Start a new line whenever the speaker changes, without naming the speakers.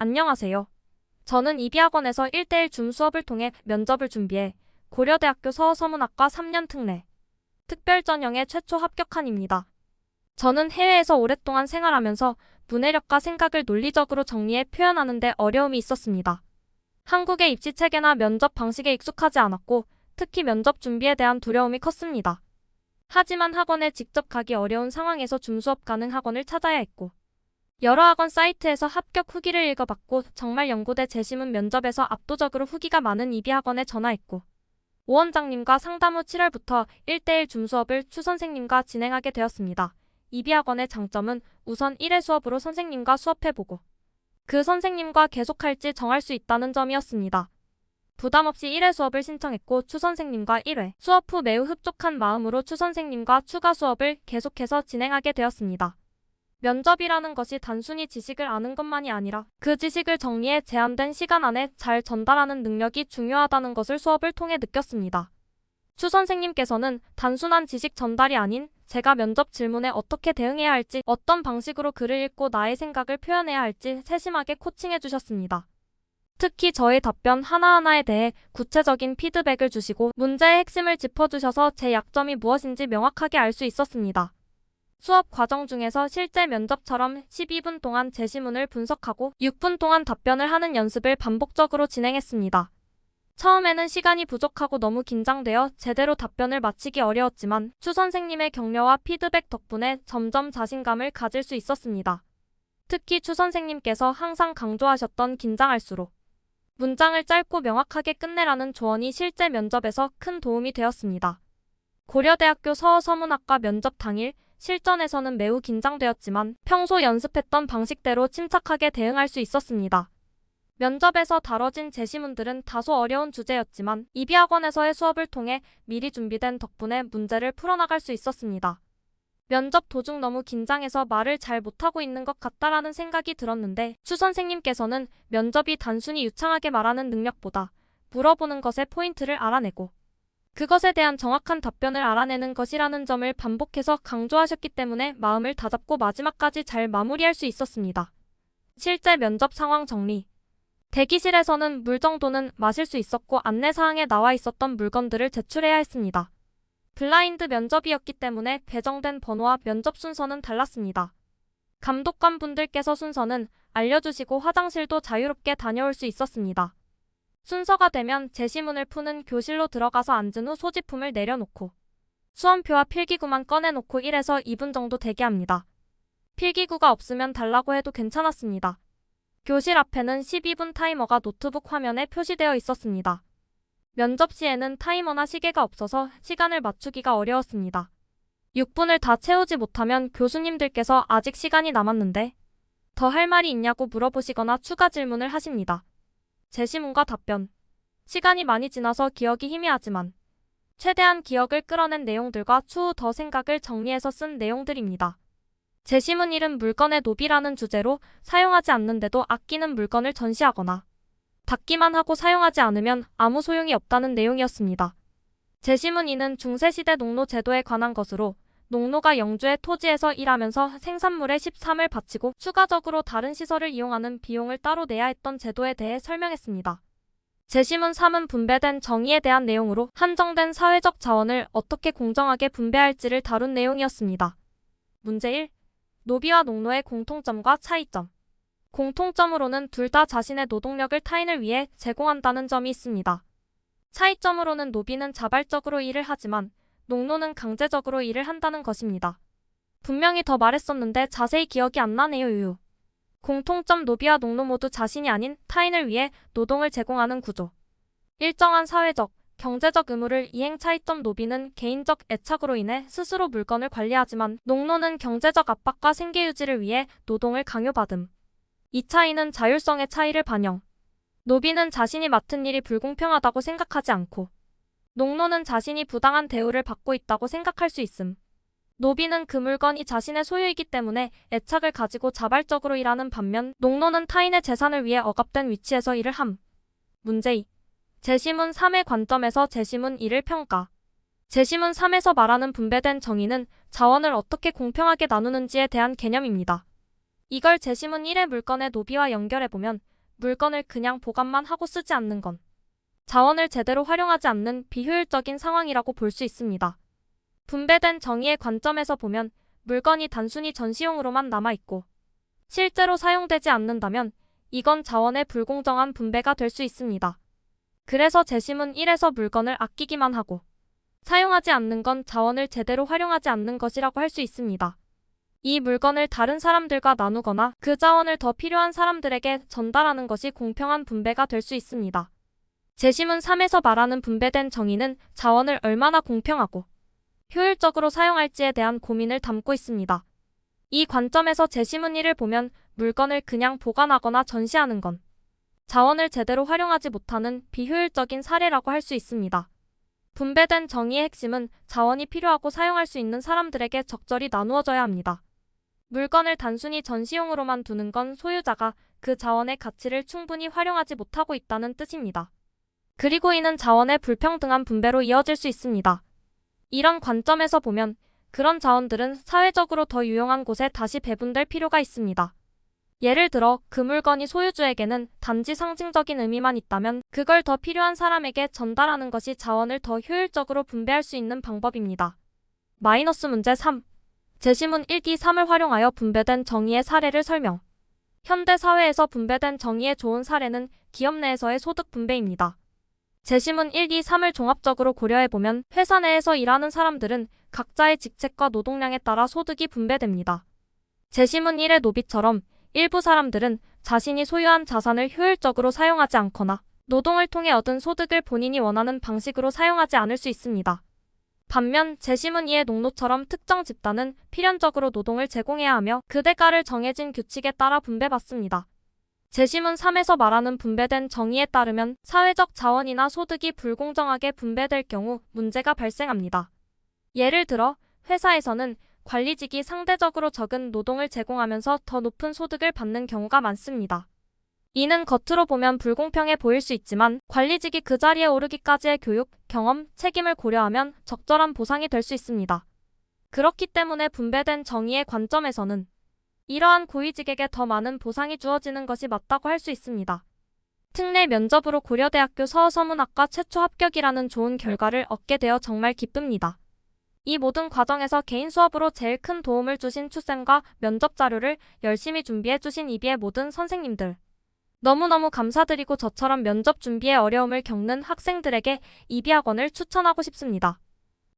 안녕하세요. 저는 이비학원에서 1대1 줌 수업을 통해 면접을 준비해 고려대학교 서서문학과 3년 특례 특별전형에 최초 합격한입니다. 저는 해외에서 오랫동안 생활하면서 문해력과 생각을 논리적으로 정리해 표현하는 데 어려움이 있었습니다. 한국의 입시 체계나 면접 방식에 익숙하지 않았고 특히 면접 준비에 대한 두려움이 컸습니다. 하지만 학원에 직접 가기 어려운 상황에서 줌 수업 가능 학원을 찾아야 했고 여러 학원 사이트에서 합격 후기를 읽어봤고 정말 연고대 재심은 면접에서 압도적으로 후기가 많은 이비학원에 전화했고 오 원장님과 상담 후 7월부터 1대1 줌 수업을 추 선생님과 진행하게 되었습니다. 이비학원의 장점은 우선 1회 수업으로 선생님과 수업해보고 그 선생님과 계속할지 정할 수 있다는 점이었습니다. 부담없이 1회 수업을 신청했고 추 선생님과 1회 수업 후 매우 흡족한 마음으로 추 선생님과 추가 수업을 계속해서 진행하게 되었습니다. 면접이라는 것이 단순히 지식을 아는 것만이 아니라 그 지식을 정리해 제한된 시간 안에 잘 전달하는 능력이 중요하다는 것을 수업을 통해 느꼈습니다. 추 선생님께서는 단순한 지식 전달이 아닌 제가 면접 질문에 어떻게 대응해야 할지, 어떤 방식으로 글을 읽고 나의 생각을 표현해야 할지 세심하게 코칭해 주셨습니다. 특히 저의 답변 하나하나에 대해 구체적인 피드백을 주시고 문제의 핵심을 짚어주셔서 제 약점이 무엇인지 명확하게 알 수 있었습니다. 수업 과정 중에서 실제 면접처럼 12분 동안 제시문을 분석하고 6분 동안 답변을 하는 연습을 반복적으로 진행했습니다. 처음에는 시간이 부족하고 너무 긴장되어 제대로 답변을 마치기 어려웠지만 추 선생님의 격려와 피드백 덕분에 점점 자신감을 가질 수 있었습니다. 특히 추 선생님께서 항상 강조하셨던 긴장할수록 문장을 짧고 명확하게 끝내라는 조언이 실제 면접에서 큰 도움이 되었습니다. 고려대학교 서서문학과 면접 당일 실전에서는 매우 긴장되었지만 평소 연습했던 방식대로 침착하게 대응할 수 있었습니다. 면접에서 다뤄진 제시문들은 다소 어려운 주제였지만 이비학원에서의 수업을 통해 미리 준비된 덕분에 문제를 풀어나갈 수 있었습니다. 면접 도중 너무 긴장해서 말을 잘 못하고 있는 것 같다라는 생각이 들었는데 추 선생님께서는 면접이 단순히 유창하게 말하는 능력보다 물어보는 것의 포인트를 알아내고 그것에 대한 정확한 답변을 알아내는 것이라는 점을 반복해서 강조하셨기 때문에 마음을 다잡고 마지막까지 잘 마무리할 수 있었습니다. 실제 면접 상황 정리. 대기실에서는 물 정도는 마실 수 있었고 안내사항에 나와 있었던 물건들을 제출해야 했습니다. 블라인드 면접이었기 때문에 배정된 번호와 면접 순서는 달랐습니다. 감독관 분들께서 순서는 알려주시고 화장실도 자유롭게 다녀올 수 있었습니다. 순서가 되면 제시문을 푸는 교실로 들어가서 앉은 후 소지품을 내려놓고 수험표와 필기구만 꺼내놓고 1에서 2분 정도 대기합니다. 필기구가 없으면 달라고 해도 괜찮았습니다. 교실 앞에는 12분 타이머가 노트북 화면에 표시되어 있었습니다. 면접 시에는 타이머나 시계가 없어서 시간을 맞추기가 어려웠습니다. 6분을 다 채우지 못하면 교수님들께서 아직 시간이 남았는데 더 할 말이 있냐고 물어보시거나 추가 질문을 하십니다. 제시문과 답변. 시간이 많이 지나서 기억이 희미하지만 최대한 기억을 끌어낸 내용들과 추후 더 생각을 정리해서 쓴 내용들입니다. 제시문 1은 물건의 노비라는 주제로 사용하지 않는데도 아끼는 물건을 전시하거나 받기만 하고 사용하지 않으면 아무 소용이 없다는 내용이었습니다. 제시문 2는 중세시대 농노 제도에 관한 것으로 농노가 영주의 토지에서 일하면서 생산물의 13을 바치고 추가적으로 다른 시설을 이용하는 비용을 따로 내야 했던 제도에 대해 설명했습니다. 제시문 3은 분배된 정의에 대한 내용으로 한정된 사회적 자원을 어떻게 공정하게 분배할지를 다룬 내용이었습니다. 문제 1. 노비와 농노의 공통점과 차이점. 공통점으로는 둘 다 자신의 노동력을 타인을 위해 제공한다는 점이 있습니다. 차이점으로는 노비는 자발적으로 일을 하지만 농노는 강제적으로 일을 한다는 것입니다. 분명히 더 말했었는데 자세히 기억이 안 나네요. 유유. 공통점 노비와 농노 모두 자신이 아닌 타인을 위해 노동을 제공하는 구조. 일정한 사회적, 경제적 의무를 이행. 차이점 노비는 개인적 애착으로 인해 스스로 물건을 관리하지만 농노는 경제적 압박과 생계 유지를 위해 노동을 강요받음. 이 차이는 자율성의 차이를 반영. 노비는 자신이 맡은 일이 불공평하다고 생각하지 않고 농노는 자신이 부당한 대우를 받고 있다고 생각할 수 있음. 노비는 그 물건이 자신의 소유이기 때문에 애착을 가지고 자발적으로 일하는 반면 농노는 타인의 재산을 위해 억압된 위치에서 일을 함. 문제 2. 제시문 3의 관점에서 제시문 2를 평가. 제시문 3에서 말하는 분배된 정의는 자원을 어떻게 공평하게 나누는지에 대한 개념입니다. 이걸 제시문 1의 물건의 노비와 연결해보면 물건을 그냥 보관만 하고 쓰지 않는 건 자원을 제대로 활용하지 않는 비효율적인 상황이라고 볼 수 있습니다. 분배된 정의의 관점에서 보면 물건이 단순히 전시용으로만 남아있고 실제로 사용되지 않는다면 이건 자원의 불공정한 분배가 될 수 있습니다. 그래서 제시문 1에서 물건을 아끼기만 하고 사용하지 않는 건 자원을 제대로 활용하지 않는 것이라고 할 수 있습니다. 이 물건을 다른 사람들과 나누거나 그 자원을 더 필요한 사람들에게 전달하는 것이 공평한 분배가 될 수 있습니다. 제시문 3에서 말하는 분배된 정의는 자원을 얼마나 공평하고 효율적으로 사용할지에 대한 고민을 담고 있습니다. 이 관점에서 제시문 1을 보면 물건을 그냥 보관하거나 전시하는 건 자원을 제대로 활용하지 못하는 비효율적인 사례라고 할 수 있습니다. 분배된 정의의 핵심은 자원이 필요하고 사용할 수 있는 사람들에게 적절히 나누어져야 합니다. 물건을 단순히 전시용으로만 두는 건 소유자가 그 자원의 가치를 충분히 활용하지 못하고 있다는 뜻입니다. 그리고 이는 자원의 불평등한 분배로 이어질 수 있습니다. 이런 관점에서 보면 그런 자원들은 사회적으로 더 유용한 곳에 다시 배분될 필요가 있습니다. 예를 들어 그 물건이 소유주에게는 단지 상징적인 의미만 있다면 그걸 더 필요한 사람에게 전달하는 것이 자원을 더 효율적으로 분배할 수 있는 방법입니다. 마이너스 문제 3. 제시문 1기 3을 활용하여 분배된 정의의 사례를 설명. 현대 사회에서 분배된 정의의 좋은 사례는 기업 내에서의 소득 분배입니다. 제시문 1기 3을 종합적으로 고려해보면 회사 내에서 일하는 사람들은 각자의 직책과 노동량에 따라 소득이 분배됩니다. 제시문 1의 노비처럼 일부 사람들은 자신이 소유한 자산을 효율적으로 사용하지 않거나 노동을 통해 얻은 소득을 본인이 원하는 방식으로 사용하지 않을 수 있습니다. 반면 제시문 2의 농노처럼 특정 집단은 필연적으로 노동을 제공해야 하며 그 대가를 정해진 규칙에 따라 분배받습니다. 제시문 3에서 말하는 분배된 정의에 따르면 사회적 자원이나 소득이 불공정하게 분배될 경우 문제가 발생합니다. 예를 들어 회사에서는 관리직이 상대적으로 적은 노동을 제공하면서 더 높은 소득을 받는 경우가 많습니다. 이는 겉으로 보면 불공평해 보일 수 있지만 관리직이 그 자리에 오르기까지의 교육, 경험, 책임을 고려하면 적절한 보상이 될 수 있습니다. 그렇기 때문에 분배된 정의의 관점에서는 이러한 고위직에게 더 많은 보상이 주어지는 것이 맞다고 할 수 있습니다. 특례 면접으로 고려대학교 서서문학과 최초 합격이라는 좋은 결과를 얻게 되어 정말 기쁩니다. 이 모든 과정에서 개인 수업으로 제일 큰 도움을 주신 추쌤과 면접 자료를 열심히 준비해 주신 이비의 모든 선생님들. 너무너무 감사드리고 저처럼 면접 준비에 어려움을 겪는 학생들에게 이비학원을 추천하고 싶습니다.